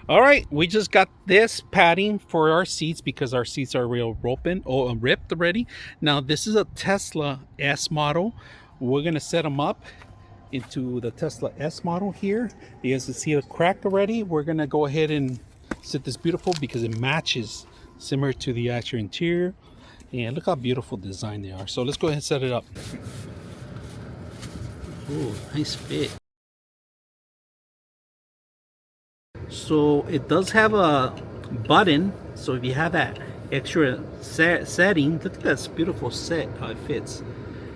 All right, we just got this padding for our seats because our seats are real ripped already. Now this is a Tesla S model. We're gonna set them up into the Tesla S model here. You guys can see it cracked already. We're gonna go ahead and set this beautiful because it matches similar to the actual interior. And look how beautiful design they are. So let's go ahead and set it up. Ooh, nice fit. So it does have a button, so if you have that extra setting, look at that beautiful set, how it fits.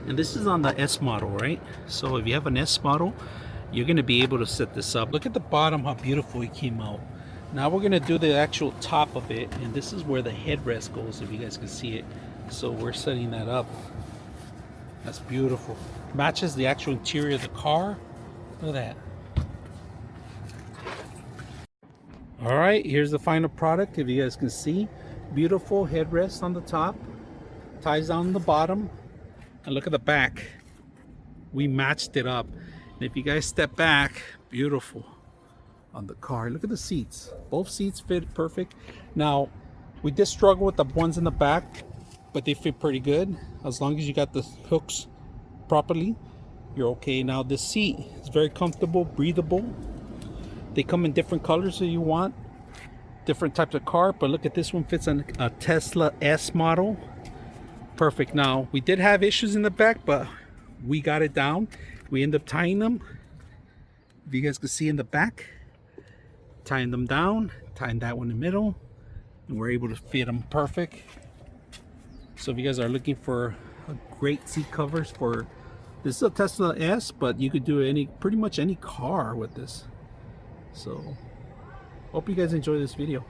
And this is on the S model, right? So if you have an S model, you're going to be able to set this up. Look at the bottom, how beautiful it came out. Now we're going to do the actual top of it, and this is where the headrest goes, if you guys can see it. So we're setting that up. That's beautiful. Matches the actual interior of the car. Look at that. All right, here's the final product. If you guys can see, beautiful headrest on the top, ties down the bottom, and look at the back. We matched it up. And if you guys step back, beautiful on the car. Look at the seats. Both seats fit perfect. Now, we did struggle with the ones in the back, but they fit pretty good. As long as you got the hooks properly, you're okay. Now, this seat is very comfortable, breathable. They come in different colors if you want, different types of car, but look at this one, fits on a Tesla S model. Perfect. Now, we did have issues in the back, but we got it down. We end up tying them. If you guys can see in the back, tying them down, tying that one in the middle, and we're able to fit them perfect. So if you guys are looking for a great seat covers for, this is a Tesla S, but you could do pretty much any car with this. So, hope you guys enjoy this video.